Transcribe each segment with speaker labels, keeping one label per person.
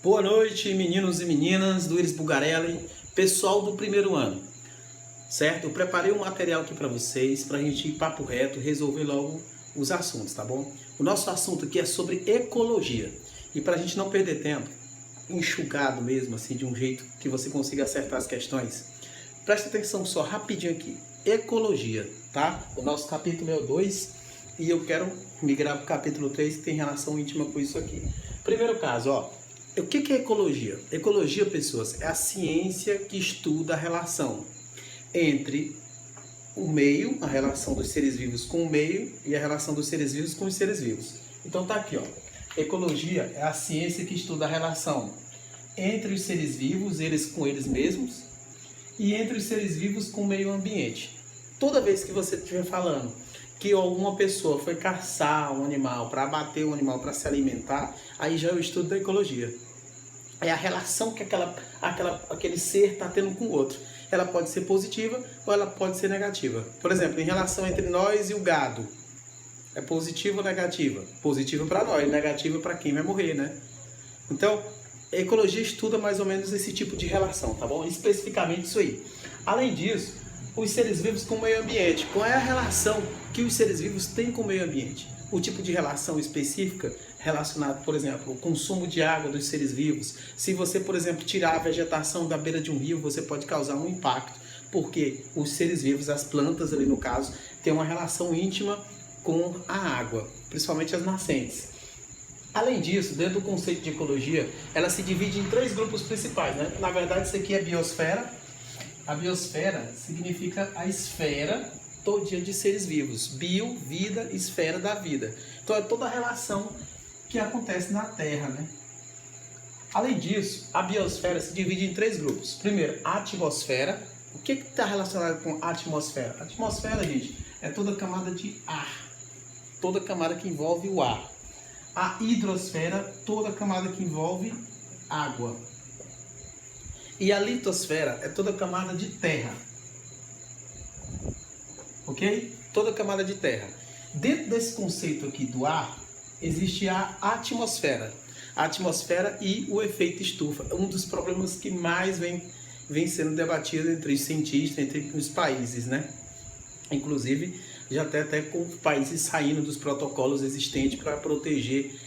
Speaker 1: Boa noite, meninos e meninas do Iris Bugarelli, pessoal do primeiro ano, certo? Eu preparei um material aqui para vocês, para a gente ir papo reto, resolver logo os assuntos, tá bom? O nosso assunto aqui é sobre ecologia. E para a gente não perder tempo, enxugado mesmo, assim, de um jeito que você consiga acertar as questões, presta atenção só, rapidinho aqui. Ecologia, tá? O nosso capítulo é o 2 e eu quero migrar para o capítulo 3, que tem relação íntima com isso aqui. Primeiro caso, ó. O que é ecologia? Ecologia, pessoas, é a ciência que estuda a relação entre o meio, a relação dos seres vivos com o meio e a relação dos seres vivos com os seres vivos. Então tá aqui, ó. Ecologia é a ciência que estuda a relação entre os seres vivos, eles com eles mesmos, e entre os seres vivos com o meio ambiente. Toda vez que você estiver falando que alguma pessoa foi caçar um animal, para abater um animal, para se alimentar, aí já é o estudo da ecologia. É a relação que aquele ser está tendo com o outro. Ela pode ser positiva ou ela pode ser negativa. Por exemplo, em relação entre nós e o gado. É positiva ou negativa? Positiva para nós, negativa para quem vai morrer, né? Então, a ecologia estuda mais ou menos esse tipo de relação, tá bom? Especificamente isso aí. Além disso, os seres vivos com o meio ambiente. Qual é a relação que os seres vivos têm com o meio ambiente? O tipo de relação específica relacionado, por exemplo, ao consumo de água dos seres vivos. Se você, por exemplo, tirar a vegetação da beira de um rio, você pode causar um impacto, porque os seres vivos, as plantas ali no caso, têm uma relação íntima com a água, principalmente as nascentes. Além disso, dentro do conceito de ecologia, ela se divide em 3 grupos principais, né? Na verdade, isso aqui é biosfera. A biosfera significa a esfera todinha de seres vivos. Bio, vida, esfera da vida. Então é toda a relação que acontece na Terra, né? Além disso, a biosfera se divide em 3 grupos. Primeiro, a atmosfera. O que está relacionado com a atmosfera? A atmosfera, gente, é toda camada de ar. Toda camada que envolve o ar. A hidrosfera, toda camada que envolve água. E a litosfera é toda camada de terra. Ok? Toda camada de terra. Dentro desse conceito aqui do ar, existe a atmosfera. A atmosfera e o efeito estufa. É um dos problemas que mais vem sendo debatido entre os cientistas, entre os países, né? Inclusive, já até com países saindo dos protocolos existentes para proteger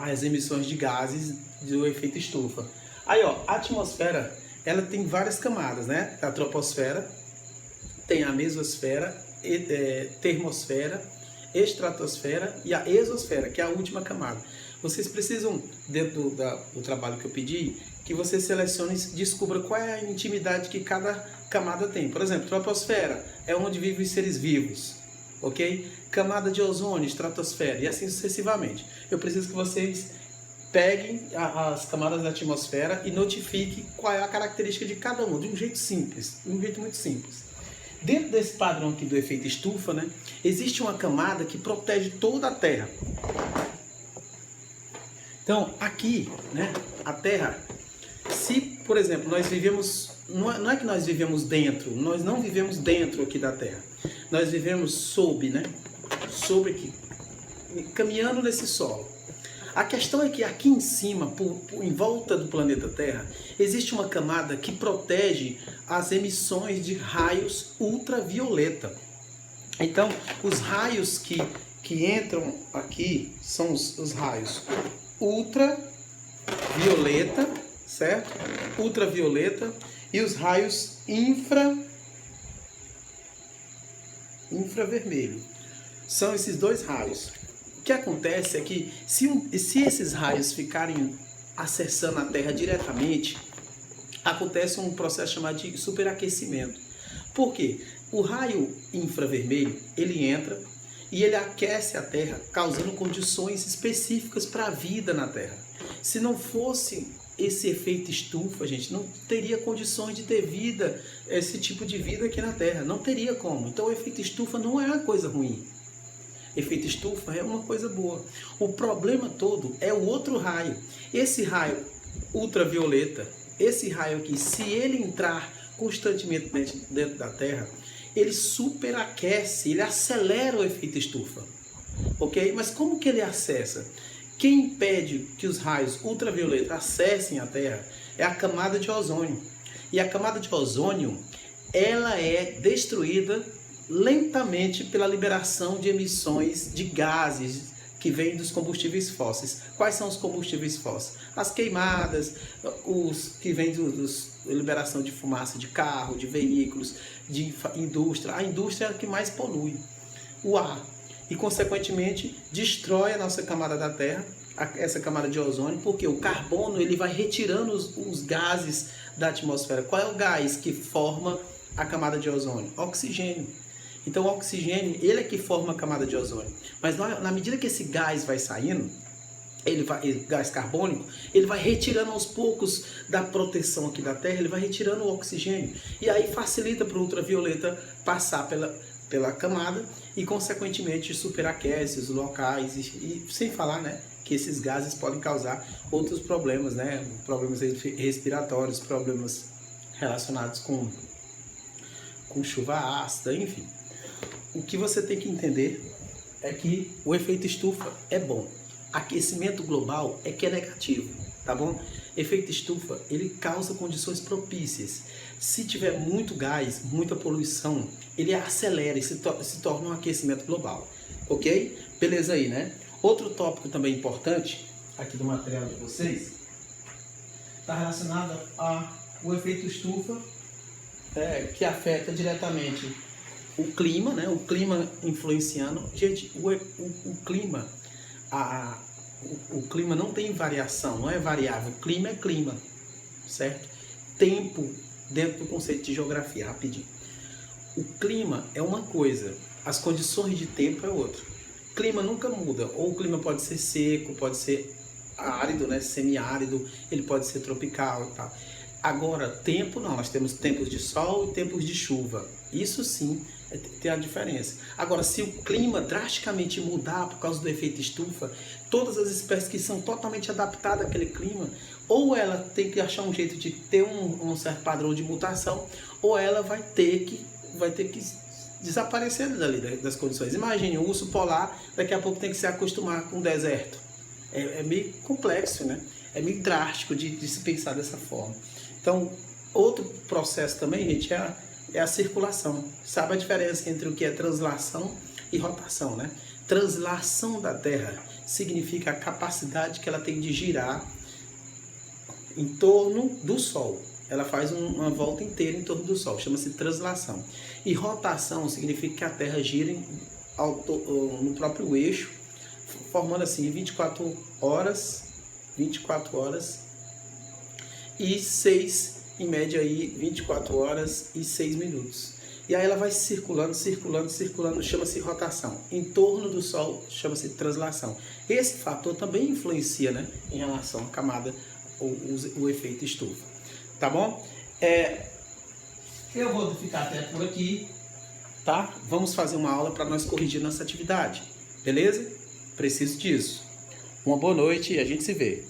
Speaker 1: as emissões de gases do efeito estufa. Aí, ó, a atmosfera, ela tem várias camadas, né? A troposfera, tem a mesosfera, termosfera, estratosfera e a exosfera, que é a última camada. Vocês precisam, dentro do trabalho que eu pedi, que você selecione e descubra qual é a intimidade que cada camada tem. Por exemplo, troposfera é onde vivem os seres vivos, ok? Camada de ozônio, estratosfera e assim sucessivamente. Eu preciso que vocês peguem as camadas da atmosfera e notifiquem qual é a característica de cada uma, de um jeito simples, de um jeito muito simples. Dentro desse padrão aqui do efeito estufa, né, existe uma camada que protege toda a Terra. Então, aqui, né, a Terra, se, por exemplo, nós vivemos, não é que nós vivemos dentro, nós não vivemos dentro aqui da Terra. Nós vivemos sob aqui, caminhando nesse solo. A questão é que aqui em cima, em volta do planeta Terra, existe uma camada que protege as emissões de raios ultravioleta. Então, os raios que entram aqui são os raios ultravioleta, certo? Ultravioleta e os raios infravermelho. São esses 2 raios. O que acontece é que se esses raios ficarem acessando a Terra diretamente, acontece um processo chamado de superaquecimento. Por quê? O raio infravermelho, ele entra e ele aquece a Terra, causando condições específicas para a vida na Terra. Se não fosse esse efeito estufa, gente, não teria condições de ter vida, esse tipo de vida aqui na Terra. Não teria como. Então o efeito estufa não é uma coisa ruim. Efeito estufa é uma coisa boa. O problema todo é o outro raio. Esse raio ultravioleta, esse raio aqui, se ele entrar constantemente dentro da Terra, ele superaquece, ele acelera o efeito estufa. Ok? Mas como que ele acessa? Quem impede que os raios ultravioleta acessem a Terra é a camada de ozônio. E a camada de ozônio, ela é destruída lentamente pela liberação de emissões de gases que vêm dos combustíveis fósseis. Quais são os combustíveis fósseis? As queimadas, os que vêm da liberação de fumaça de carro, de veículos, de indústria. A indústria é a que mais polui o ar e, consequentemente, destrói a nossa camada da Terra, essa camada de ozônio, porque o carbono ele vai retirando os gases da atmosfera. Qual é o gás que forma a camada de ozônio? Oxigênio. Então o oxigênio, ele é que forma a camada de ozônio. Mas na medida que esse gás vai saindo, gás carbônico, ele vai retirando aos poucos da proteção aqui da Terra, ele vai retirando o oxigênio. E aí facilita para o ultravioleta passar pela camada e, consequentemente, superaquece os locais. E sem falar, né, que esses gases podem causar outros problemas, né? Problemas respiratórios, problemas relacionados com chuva ácida, enfim. O que você tem que entender é que o efeito estufa é bom. Aquecimento global é que é negativo, tá bom? Efeito estufa, ele causa condições propícias. Se tiver muito gás, muita poluição, ele acelera e se torna um aquecimento global, ok? Beleza aí, né? Outro tópico também importante aqui do material de vocês está relacionado ao efeito estufa, que afeta diretamente o clima, né? O clima influenciando. Gente, o clima, o clima não tem variação, não é variável. Clima é clima, certo? Tempo, dentro do conceito de geografia, rapidinho. O clima é uma coisa, as condições de tempo é outra. Clima nunca muda, ou o clima pode ser seco, pode ser árido, né? Semiárido, ele pode ser tropical e tal. Agora, tempo não, nós temos tempos de sol e tempos de chuva. Isso sim tem a diferença. Agora, se o clima drasticamente mudar por causa do efeito estufa, todas as espécies que são totalmente adaptadas àquele clima, ou ela tem que achar um jeito de ter um certo padrão de mutação, ou ela vai ter que desaparecer dali das condições. Imagine, o urso polar daqui a pouco tem que se acostumar com o deserto. É meio complexo, né? É meio drástico de se pensar dessa forma. Então, outro processo também, gente, é a circulação. Sabe a diferença entre o que é translação e rotação, né? Translação da Terra significa a capacidade que ela tem de girar em torno do Sol. Ela faz uma volta inteira em torno do Sol, chama-se translação. E rotação significa que a Terra gira no próprio eixo, formando assim 24 horas e 6, em média aí 24 horas e 6 minutos. E aí ela vai circulando, chama-se rotação. Em torno do Sol, chama-se translação. Esse fator também influencia, né, em relação à camada, o efeito estufa. Tá bom? Eu vou ficar até por aqui, tá? Vamos fazer uma aula para nós corrigir nossa atividade, beleza? Preciso disso. Uma boa noite e a gente se vê.